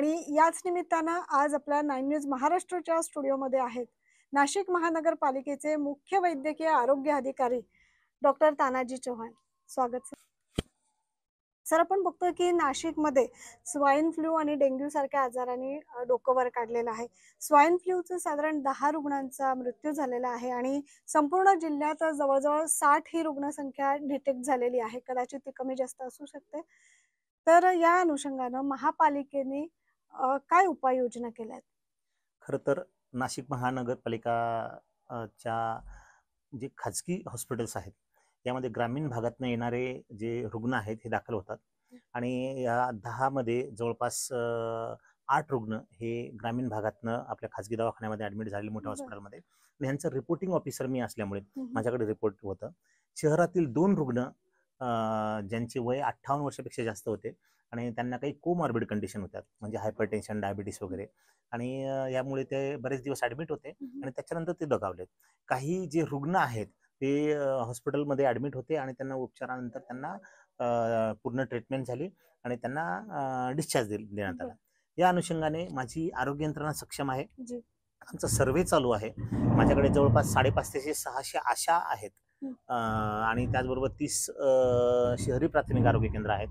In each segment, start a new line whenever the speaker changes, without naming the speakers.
आणि याच निमित्तानं आज आपल्या 9 न्यूज महाराष्ट्रच्या स्टुडिओमध्ये आहेत नाशिक महानगरपालिकेचे मुख्य वैद्यकीय आरोग्य अधिकारी डॉक्टर तानाजी चव्हाण. स्वागत सर. सर, आपण बघतोय की नाशिकमध्ये स्वाईन फ्लू आणि डेंग्यू सारख्या आजारांनी डोकं वर काढलेलं आहे. स्वाईन फ्लूचं साधारण 10 रुग्णांचा मृत्यू झालेला आहे आणि संपूर्ण जिल्ह्यात जवळजवळ 60 ही रुग्णसंख्या डिटेक्ट झालेली आहे. कदाचित ती कमी जास्त असू शकते. तर या अनुषंगानं महापालिकेने काय उपाययोजना केल्यात?
खरं तर नाशिक महानगरपालिका च्या जे खाजगी हॉस्पिटल्स आहेत यामध्ये ग्रामीण भागातून येणारे जे रुग्ण आहेत हे दाखल होतात आणि या 10 मध्ये जवळपास 8 रुग्ण हे ग्रामीण भागातनं आपल्या खाजगी दवाखान्यामध्ये ऍडमिट झालेले मोठ्या हॉस्पिटलमध्ये. आणि ह्यांचं रिपोर्टिंग ऑफिसर मी असल्यामुळे माझ्याकडे रिपोर्ट होतं. शहरातील 2 रुग्ण ज्यांचे वय 58 वर्षापेक्षा जास्त होते आणि त्यांना काही कोमॉर्बिड कंडिशन होत्या, म्हणजे हायपरटेन्शन, डायबिटीस वगैरे, आणि यामुळे ते बरेच दिवस ऍडमिट होते आणि त्याच्यानंतर ते दगावलेत. काही जे रुग्ण आहेत ते हॉस्पिटलमध्ये ऍडमिट होते आणि त्यांना उपचारानंतर त्यांना पूर्ण ट्रीटमेंट झाली आणि त्यांना डिस्चार्ज देण्यात आला. या अनुषंगाने माझी आरोग्य यंत्रणा सक्षम आहे. आमचा सर्व्हे चालू आहे. माझ्याकडे जवळपास 550 ते 600 आशा आहेत आणि त्याचबरोबर 30 शहरी प्राथमिक आरोग्य केंद्र आहेत.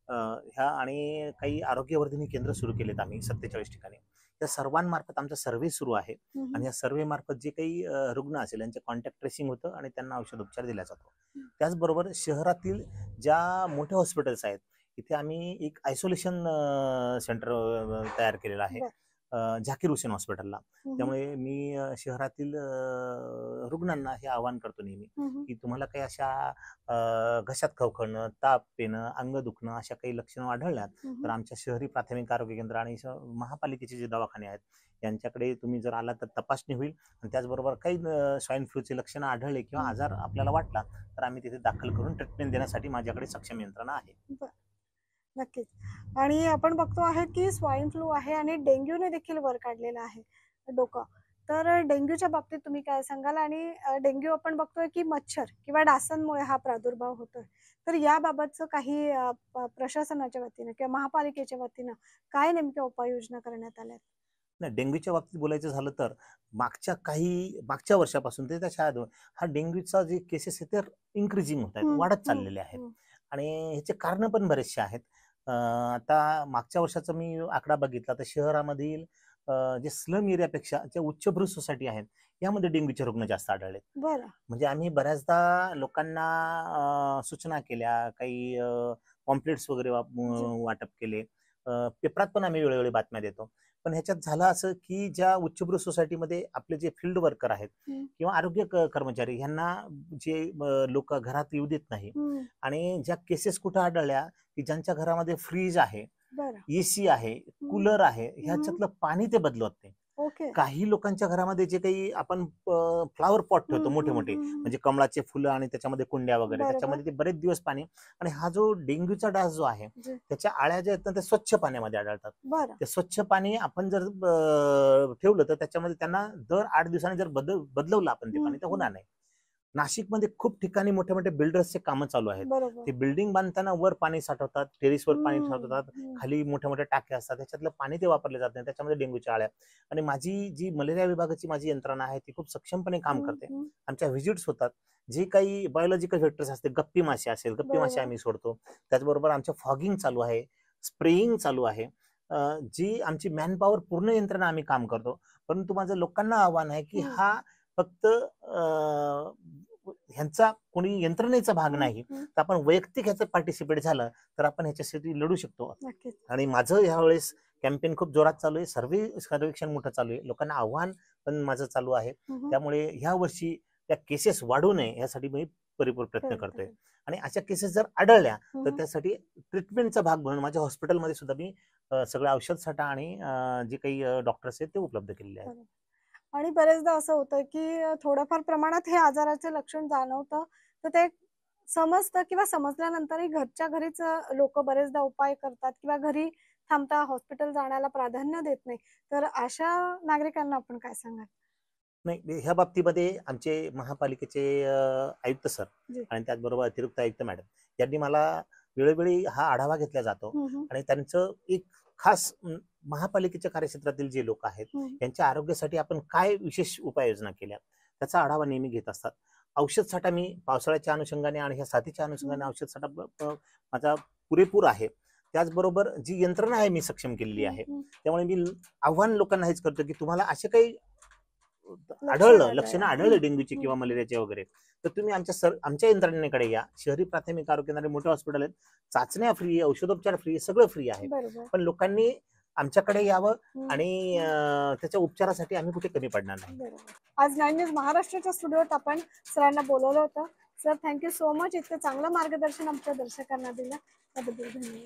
ह्या आणि काही आरोग्यवर्धिनी केंद्र सुरू केलेत आम्ही 47 ठिकाणी. त्या सर्वांमार्फत आमचा सर्व्हे सुरू आहे आणि या सर्व्हे मार्फत जे काही रुग्ण असेल यांचे कॉन्टॅक्ट ट्रेसिंग होतं आणि त्यांना औषधोपचार दिला जातो. त्याचबरोबर शहरातील ज्या मोठ्या हॉस्पिटल्स आहेत इथे आम्ही एक आयसोलेशन सेंटर तयार केलेलं आहे झाकीर हुसेन हॉस्पिटलला. त्यामुळे मी शहरातील रुग्णांना हे आवाहन करतो नेहमी की तुम्हाला काही अशा घशात खवखळणं, ताप येणं, अंग दुखणं अशा काही लक्षणं आढळल्यात तर आमच्या शहरी प्राथमिक आरोग्य केंद्र आणि महापालिकेचे जे दवाखाने आहेत यांच्याकडे तुम्ही जर आला तर तपासणी होईल. आणि त्याचबरोबर काही स्वाईन फ्लूचे लक्षणं आढळले किंवा आजार आपल्याला वाटला तर आम्ही तिथे दाखल करून ट्रीटमेंट देण्यासाठी माझ्याकडे सक्षम यंत्रणा आहे.
नक्कीच. आणि आपण बघतो आहे की स्वाईन फ्लू आहे आणि डेंग्यूने देखील वर काढलेलं आहे डोकं. तर डेंग्यूच्या बाबतीत तुम्ही काय सांगाल? आणि डेंग्यू आपण बघतोय की मच्छर किंवा डासांमुळे हा प्रादुर्भाव होतोय. तर याबाबतचं काही प्रशासनाच्या वतीनं किंवा महापालिकेच्या वतीनं काय नेमक्या उपाययोजना करण्यात आल्यात?
नाही, डेंग्यूच्या बाबतीत बोलायचं झालं तर मागच्या वर्षापासून ते त्याच्या हा डेंग्यूचा जे केसेस आहेत ते इन्क्रीजिंग होत आहेत, वाढत चाललेले आहेत आणि ह्याचे कारण पण बरेचसे आहेत. आता मागच्या वर्षाचा मी आकडा बघितला तर शहरामधील जे स्लम एरियापेक्षा जे उच्चभ्रू सोसायटी आहेत यामध्ये डेंग्यूचे रुग्ण जास्त आढळले. म्हणजे आम्ही बऱ्याचदा लोकांना सूचना केल्या, काही पॉम्पलेट्स वगैरे वाटप केले, पेपरात पण आम्ही वेळोवेळी बातम्या देतो. पण ह्याच्यात झालं असं की ज्या उच्चभ्रू सोसायटीमध्ये आपले जे फील्ड वर्कर आहेत किंवा आरोग्य कर्मचारी ह्यांना जे लोक घरात येऊ देत नाही आणि ज्या केसेस कुठं आढळल्या की ज्यांच्या घरामध्ये फ्रीज आहे, एसी आहे, कूलर आहे, ह्याच्यातलं पाणी ते बदलत नाही. काही लोकांच्या घरामध्ये जे काही आपण फ्लावर पॉट ठेवतो मोठे मोठे, म्हणजे कमळाचे फुलं आणि त्याच्यामध्ये कुंड्या वगैरे, त्याच्यामध्ये ते बरेच दिवस पाणी, आणि हा जो डेंग्यूचा डास जो आहे त्याच्या आळ्या ज्या आहेत ना त्या स्वच्छ पाण्यामध्ये आढळतात. ते स्वच्छ पाणी आपण जर ठेवलं तर त्याच्यामध्ये त्यांना दर 8 दिवसांनी जर बदलवलं आपण ते पाणी तर होणार नाही. नाशिकमध्ये खूप ठिकाणी मोठे मोठे बिल्डर्सचे कामं चालू आहेत. ते बिल्डिंग बांधताना वर पाणी साठवतात, टेरिसवर पाणी साठवतात, खाली मोठ्या मोठ्या टाक्या असतात, त्याच्यातलं पाणी ते वापरले जात नाही, त्याच्यामध्ये डेंग्यूच्या आळ्या. आणि माझी जी मलेरिया विभागाची माझी यंत्रणा आहे ती खूप सक्षमपणे काम करते. आमच्या व्हिजिट्स होतात, जे काही बायोलॉजिकल व्हेक्टर्स असते, गप्पी मासे असेल, गप्पी मासे आम्ही सोडतो. त्याचबरोबर आमच्या फॉगिंग चालू आहे, स्प्रेइंग चालू आहे, जी आमची मॅनपॉवर पूर्ण यंत्रणा आम्ही काम करतो. परंतु माझं लोकांना आव्हान आहे की हा फक्त ह्यांचा कोणी यंत्रणेचा भाग नाही, तर आपण वैयक्तिक ह्याचं पार्टिसिपेट झालं तर आपण ह्याच्यासाठी लढू शकतो. आणि माझं ह्यावेळेस कॅम्पेन खूप जोरात चालू आहे, सर्वेक्षण मोठं चालू आहे, लोकांना आव्हान पण माझं चालू आहे. त्यामुळे ह्या वर्षी त्या केसेस वाढू नये यासाठी मी परिपूर्ण प्रयत्न करतोय. आणि अशा केसेस जर आढळल्या तर त्यासाठी ट्रीटमेंटचा भाग म्हणून माझ्या हॉस्पिटलमध्ये सुद्धा मी सगळं औषध साठा आणि जे काही डॉक्टर्स आहेत ते उपलब्ध केलेले आहेत.
आणि बरेचदा असं होतं की थोड्याफार प्रमाणात हे आजाराचे लक्षण जाणवतं तर ते समजतं किंवा समजल्यानंतरही घरच्या घरीच लोक बरेचदा उपाय करतात किंवा घरी थांबता, हॉस्पिटल जाण्याला प्राधान्य देत नाही. तर अशा नागरिकांना आपण काय सांगाल?
नाही, ह्या बाबतीमध्ये आमचे महापालिकेचे आयुक्त सर आणि त्याचबरोबर अतिरिक्त आयुक्त मॅडम यांनी मला वेळोवेळी हा आढावा घेतला जातो आणि त्यांचं एक खास महापालिकेच्या कार्यक्षेत्रातील जे लोक आहेत यांच्या आरोग्यासाठी आपण काय विशेष उपाययोजना केल्या त्याचा आढावा नेहमी घेत असतात. औषध साठा मी पावसाळ्याच्या अनुषंगाने आणि ह्या साथीच्या अनुषंगाने औषध साठा माझा पुरेपूर आहे. त्याचबरोबर जी यंत्रणा आहे मी सक्षम केलेली आहे. त्यामुळे मी आव्हान लोकांना हेच करतो की तुम्हाला असे काही लक्षणं आढळलं डेंग्यूची किंवा मलेरियाचे वगैरे तर तुम्ही आमच्या यंत्रणेकडे या. शहरी प्राथमिक आरोग्य केंद्र मोठे हॉस्पिटल आहेत, चाचण्या फ्री आहे, औषधोपचार फ्री आहे, सगळं फ्री आहे. पण लोकांनी आमच्याकडे यावं आणि त्याच्या उपचारासाठी आम्ही कुठे कमी पडणार नाही.
आज 9 न्यूज महाराष्ट्राच्या स्टुडिओत आपण सरांना बोलवलं होतं. Sir, thank you so much. इतकं चांगलं मार्गदर्शन आमच्या दर्शकांना दिलं त्याबद्दल धन्यवाद.